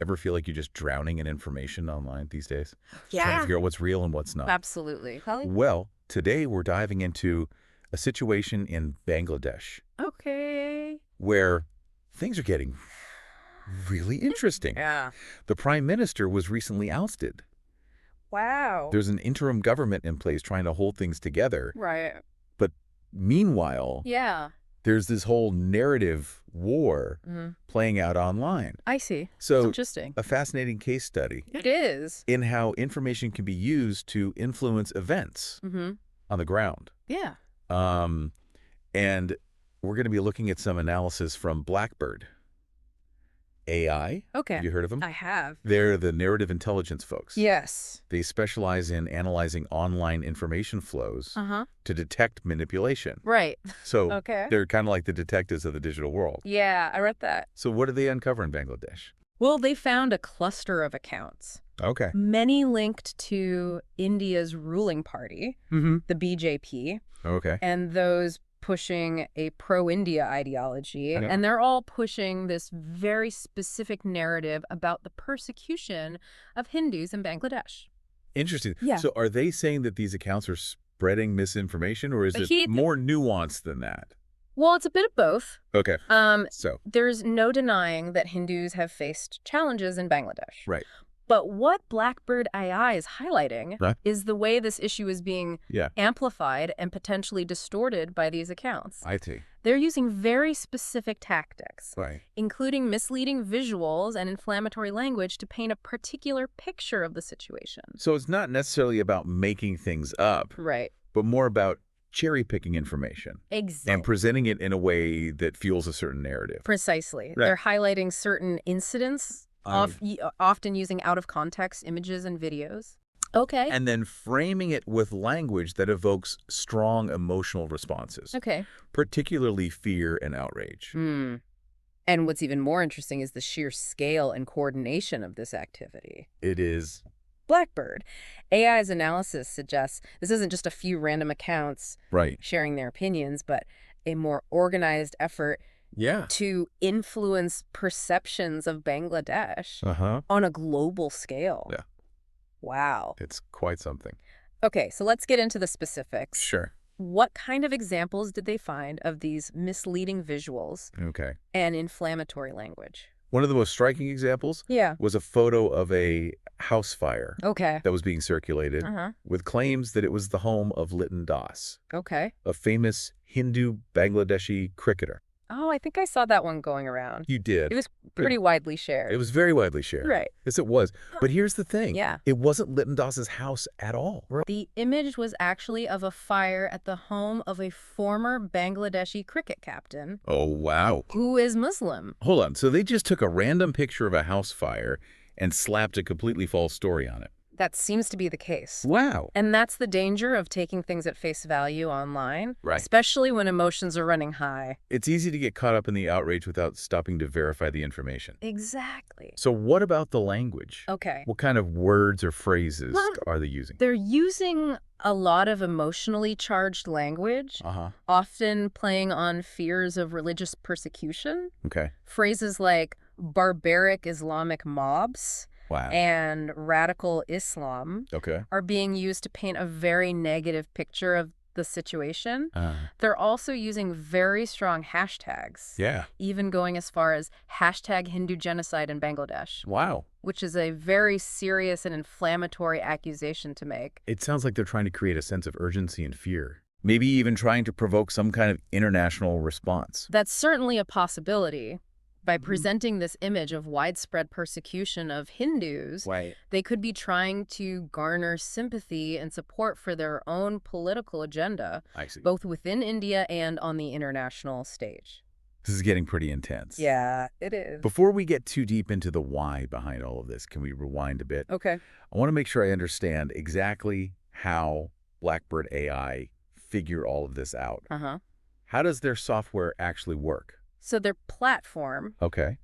Ever feel like you're just drowning in information online these days? Trying to Yeah. figure out what's real and what's not. Absolutely. Holly? Well, today we're diving into a situation in Bangladesh Okay. where things are getting really interesting. Yeah. The prime minister was recently ousted. Wow. There's an interim government in place trying to hold things together. Right. But meanwhile, Yeah. there's this whole narrative war Mm-hmm. playing out online. I see. So, Interesting. a fascinating case study It is. in how information can be used to influence events Mm-hmm. on the ground. Yeah. And we're going to be looking at some analysis from Blackbird.AI. Okay. Have you heard of them? I have. They're the narrative intelligence folks. Yes. They specialize in analyzing online information flows Uh-huh. to detect manipulation. Right. So Okay. they're kind of like the detectives of the digital world. Yeah, I read that. So what did they uncover in Bangladesh? Well, they found a cluster of accounts, Okay. many linked to India's ruling party, Mm-hmm. the BJP, Okay. and those pushing a pro-India ideology. Yeah. And they're all pushing this very specific narrative about the persecution of Hindus in Bangladesh. Interesting. Yeah. So are they saying that these accounts are spreading misinformation, or is it more nuanced than that? Well, it's a bit of both. Okay. So. There's no denying that Hindus have faced challenges in Bangladesh. Right. But what Blackbird.AI is highlighting Right. is the way this issue is being amplified and potentially distorted by these accounts. I see. They're using very specific tactics, Right. including misleading visuals and inflammatory language to paint a particular picture of the situation. So it's not necessarily about making things up, Right. but more about cherry-picking information Exactly. and presenting it in a way that fuels a certain narrative. Precisely. Right. They're highlighting certain incidents, often using out-of-context images and videos. Okay. And then framing it with language that evokes strong emotional responses, Okay. particularly fear and outrage. And what's even more interesting is the sheer scale and coordination of this activity. It is. Blackbird. AI's analysis suggests this isn't just a few random accounts Right. sharing their opinions, but a more organized effort to influence perceptions of Bangladesh on a global scale. Yeah. Wow. It's quite something. Okay, so let's get into the specifics. Sure. What kind of examples did they find of these misleading visuals Okay. and inflammatory language? One of the most striking examples was a photo of a house fire Okay. that was being circulated with claims that it was the home of Liton Das, Okay. a famous Hindu Bangladeshi cricketer. Oh, I think I saw that one going around. You did. It was pretty widely shared. It was very widely shared. Right. Yes, it was. But here's the thing. Yeah. It wasn't Liton Das's house at all. The image was actually of a fire at the home of a former Bangladeshi cricket captain Oh, wow. who is Muslim. Hold on. So they just took a random picture of a house fire and slapped a completely false story on it. That seems to be the case. Wow. And that's the danger of taking things at face value online, Right. especially when emotions are running high. It's easy to get caught up in the outrage without stopping to verify the information. Exactly. So what about the language? Okay. What kind of words or phrases Well, are they using? They're using a lot of emotionally charged language, often playing on fears of religious persecution. Okay. Phrases like barbaric Islamic mobs Wow. and radical Islam Okay. are being used to paint a very negative picture of the situation. They're also using very strong hashtags, Yeah. even going as far as hashtag Hindu genocide in Bangladesh, Wow. which is a very serious and inflammatory accusation to make. It sounds like they're trying to create a sense of urgency and fear. Maybe even trying to provoke some kind of international response. That's certainly a possibility. By presenting this image of widespread persecution of Hindus, they could be trying to garner sympathy and support for their own political agenda, I see. both within India and on the international stage. This is getting pretty intense. Yeah, it is. Before we get too deep into the why behind all of this, can we rewind a bit? Okay. I want to make sure I understand exactly how Blackbird AI figure all of this out. How does their software actually work? So their platform, Okay.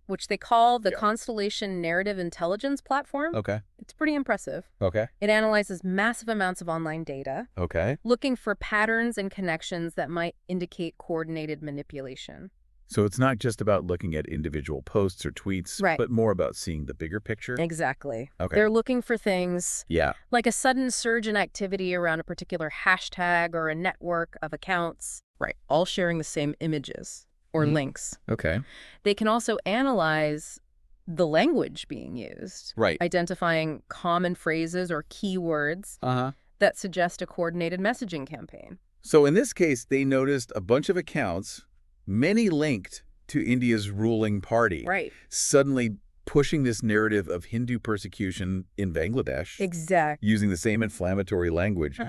which they call the Constellation Narrative Intelligence Platform, Okay. it's pretty impressive. Okay. It analyzes massive amounts of online data, Okay. looking for patterns and connections that might indicate coordinated manipulation. So it's not just about looking at individual posts or tweets, Right. but more about seeing the bigger picture? Exactly. Okay. They're looking for things Yeah. like a sudden surge in activity around a particular hashtag or a network of accounts, right, all sharing the same images or links. Okay. They can also analyze the language being used, Right. identifying common phrases or keywords that suggest a coordinated messaging campaign. So in this case, they noticed a bunch of accounts, many linked to India's ruling party, Right. suddenly pushing this narrative of Hindu persecution in Bangladesh, Exactly. using the same inflammatory language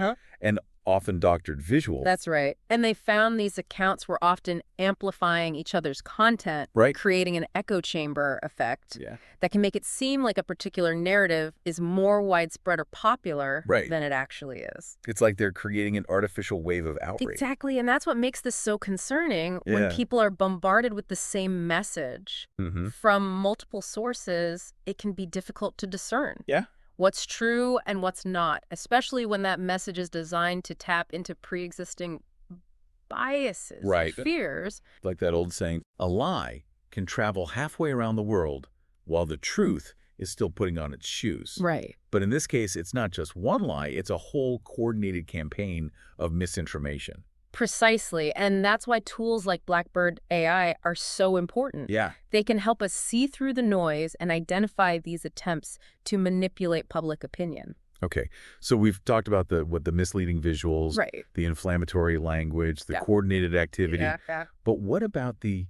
and often doctored visuals. That's right. And they found these accounts were often amplifying each other's content, Right. creating an echo chamber effect Yeah. that can make it seem like a particular narrative is more widespread or popular Right. than it actually is. It's like they're creating an artificial wave of outrage. Exactly. And that's what makes this so concerning when Yeah. people are bombarded with the same message from multiple sources. It can be difficult to discern. Yeah. What's true and what's not, especially when that message is designed to tap into pre-existing biases, Right. fears. Like that old saying, a lie can travel halfway around the world while the truth is still putting on its shoes. Right. But in this case, it's not just one lie, it's a whole coordinated campaign of misinformation. Precisely. And that's why tools like Blackbird.AI are so important. Yeah. They can help us see through the noise and identify these attempts to manipulate public opinion. Okay. So we've talked about the misleading visuals, Right. the inflammatory language, the Yeah. coordinated activity. Yeah. But what about the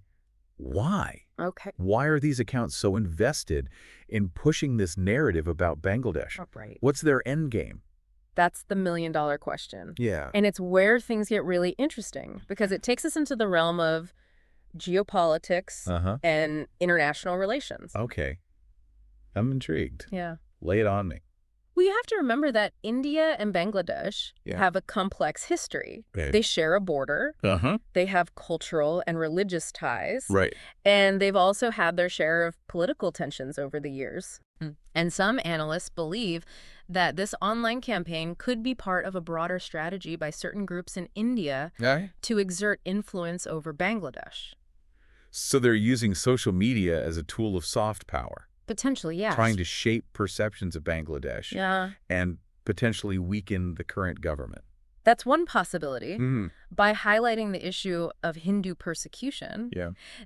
why? Okay. Why are these accounts so invested in pushing this narrative about Bangladesh? Right. What's their end game? That's the million-dollar question. Yeah. And it's where things get really interesting because it takes us into the realm of geopolitics and international relations. Okay. I'm intrigued. Yeah. Lay it on me. Well, you have to remember that India and Bangladesh have a complex history. Okay. They share a border. They have cultural and religious ties. Right. And they've also had their share of political tensions over the years. And some analysts believe that this online campaign could be part of a broader strategy by certain groups in India to exert influence over Bangladesh. So they're using social media as a tool of soft power. Potentially, yes. Trying to shape perceptions of Bangladesh. Yeah. And potentially weaken the current government. That's one possibility. By highlighting the issue of Hindu persecution,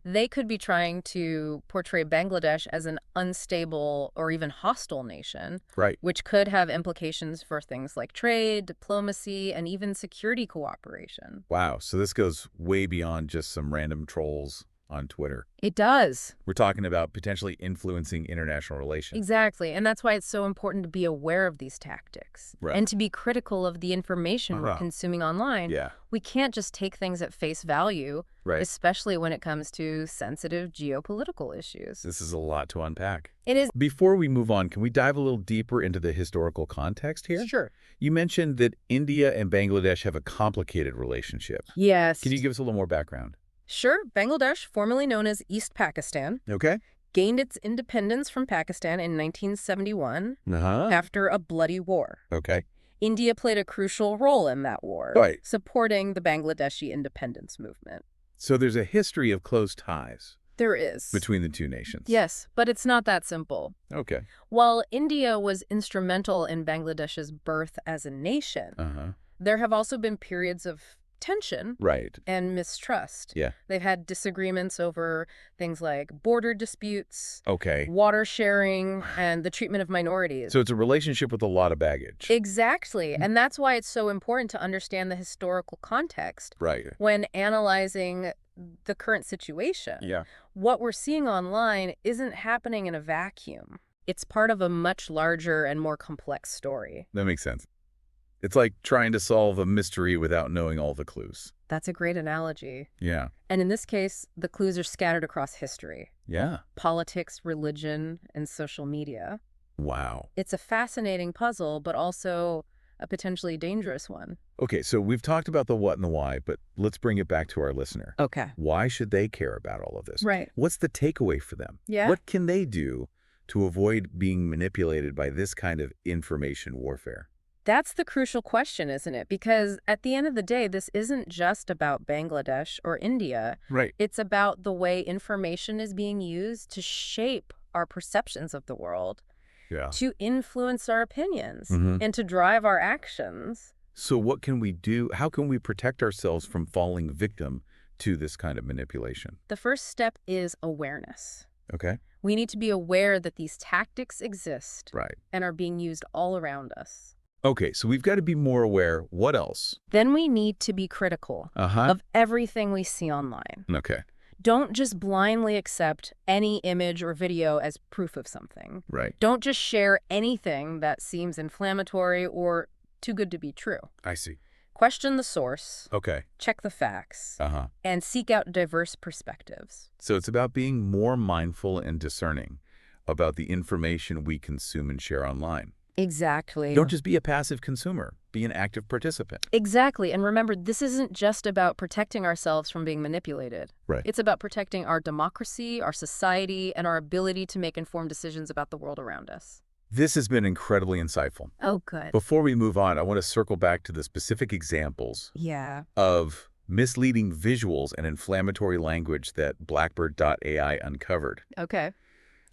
they could be trying to portray Bangladesh as an unstable or even hostile nation, which could have implications for things like trade, diplomacy, and even security cooperation. Wow. So this goes way beyond just some random trolls on Twitter. It does. We're talking about potentially influencing international relations. Exactly. And that's why it's so important to be aware of these tactics and to be critical of the information we're consuming online. Yeah. We can't just take things at face value, especially when it comes to sensitive geopolitical issues. This is a lot to unpack. It is. Before we move on, can we dive a little deeper into the historical context here? Sure. You mentioned that India and Bangladesh have a complicated relationship. Yes. Can you give us a little more background? Sure. Bangladesh, formerly known as East Pakistan, gained its independence from Pakistan in 1971 after a bloody war. India played a crucial role in that war, supporting the Bangladeshi independence movement. So there's a history of close ties. There is. Between the two nations. Yes, but it's not that simple. Okay. While India was instrumental in Bangladesh's birth as a nation, there have also been periods of tension and mistrust. They've had disagreements over things like border disputes, water sharing, and the treatment of minorities. So it's a relationship with a lot of baggage. Exactly. And that's why it's so important to understand the historical context when analyzing the current situation. What we're seeing online isn't happening in a vacuum. It's part of a much larger and more complex story. That makes sense. It's like trying to solve a mystery without knowing all the clues. That's a great analogy. Yeah. And in this case, the clues are scattered across history. Yeah. Politics, religion, and social media. Wow. It's a fascinating puzzle, but also a potentially dangerous one. Okay, so we've talked about the what and the why, but let's bring it back to our listener. Okay. Why should they care about all of this? Right. What's the takeaway for them? Yeah. What can they do to avoid being manipulated by this kind of information warfare? That's the crucial question, isn't it? Because at the end of the day, this isn't just about Bangladesh or India. Right. It's about the way information is being used to shape our perceptions of the world, Yeah. to influence our opinions, Mm-hmm. and to drive our actions. So what can we do? How can we protect ourselves from falling victim to this kind of manipulation? The first step is awareness. Okay. We need to be aware that these tactics exist Right. and are being used all around us. Okay, so we've got to be more aware. What else? Then we need to be critical of everything we see online. Okay. Don't just blindly accept any image or video as proof of something. Right. Don't just share anything that seems inflammatory or too good to be true. I see. Question the source, Okay. check the facts, Uh-huh. and seek out diverse perspectives. So it's about being more mindful and discerning about the information we consume and share online. Exactly. Don't just be a passive consumer. Be an active participant. Exactly. And remember, this isn't just about protecting ourselves from being manipulated. Right. It's about protecting our democracy, our society, and our ability to make informed decisions about the world around us. This has been incredibly insightful. Oh, good. Before we move on, I want to circle back to the specific examples Yeah. of misleading visuals and inflammatory language that Blackbird.AI uncovered. Okay.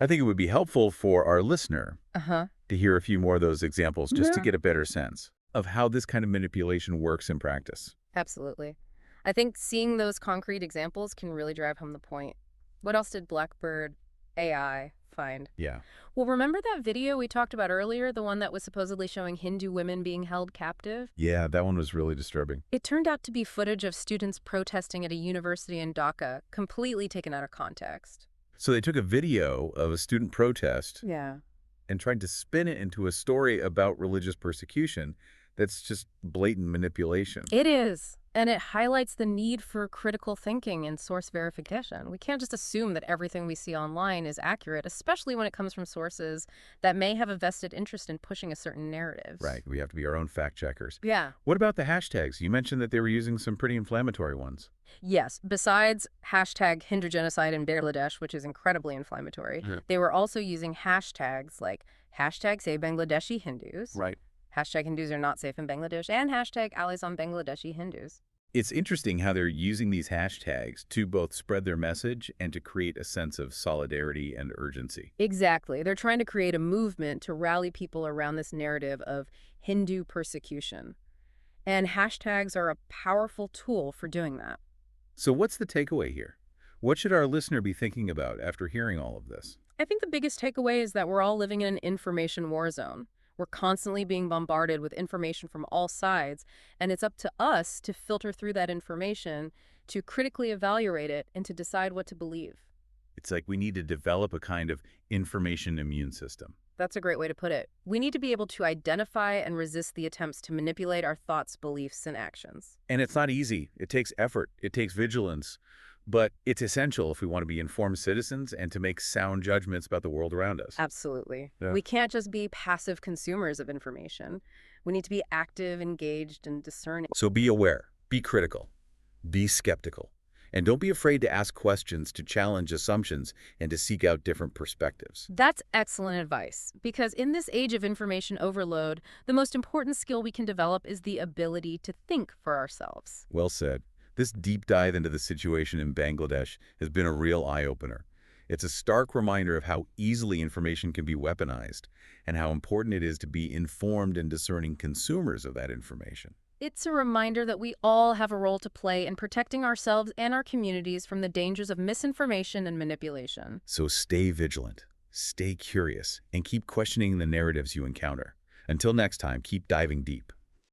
I think it would be helpful for our listener Uh-huh. to hear a few more of those examples just to Yeah. get a better sense of how this kind of manipulation works in practice. Absolutely. I think seeing those concrete examples can really drive home the point. What else did Blackbird AI find? Yeah. Well, remember that video we talked about earlier, the one that was supposedly showing Hindu women being held captive? Yeah, that one was really disturbing. It turned out to be footage of students protesting at a university in Dhaka, completely taken out of context. So they took a video of a student protest Yeah. and tried to spin it into a story about religious persecution that's just blatant manipulation. It is. And it highlights the need for critical thinking and source verification. We can't just assume that everything we see online is accurate, especially when it comes from sources that may have a vested interest in pushing a certain narrative. Right. We have to be our own fact checkers. Yeah. What about the hashtags? You mentioned that they were using some pretty inflammatory ones. Yes. Besides hashtag Hindu genocide in Bangladesh, which is incredibly inflammatory, they were also using hashtags like hashtag save Bangladeshi Hindus. Right. Hashtag Hindus are not safe in Bangladesh, and hashtag allies on Bangladeshi Hindus. It's interesting how they're using these hashtags to both spread their message and to create a sense of solidarity and urgency. Exactly. They're trying to create a movement to rally people around this narrative of Hindu persecution. And hashtags are a powerful tool for doing that. So what's the takeaway here? What should our listener be thinking about after hearing all of this? I think the biggest takeaway is that we're all living in an information war zone. We're constantly being bombarded with information from all sides, and it's up to us to filter through that information, to critically evaluate it, and to decide what to believe. It's like we need to develop a kind of information immune system. That's a great way to put it. We need to be able to identify and resist the attempts to manipulate our thoughts, beliefs, and actions. And it's not easy. It takes effort. It takes vigilance. But it's essential if we want to be informed citizens and to make sound judgments about the world around us. Absolutely. Yeah. We can't just be passive consumers of information. We need to be active, engaged, and discerning. So be aware, be critical, be skeptical, and don't be afraid to ask questions, to challenge assumptions, and to seek out different perspectives. That's excellent advice, because in this age of information overload, the most important skill we can develop is the ability to think for ourselves. Well said. This deep dive into the situation in Bangladesh has been a real eye-opener. It's a stark reminder of how easily information can be weaponized and how important it is to be informed and discerning consumers of that information. It's a reminder that we all have a role to play in protecting ourselves and our communities from the dangers of misinformation and manipulation. So stay vigilant, stay curious, and keep questioning the narratives you encounter. Until next time, keep diving deep.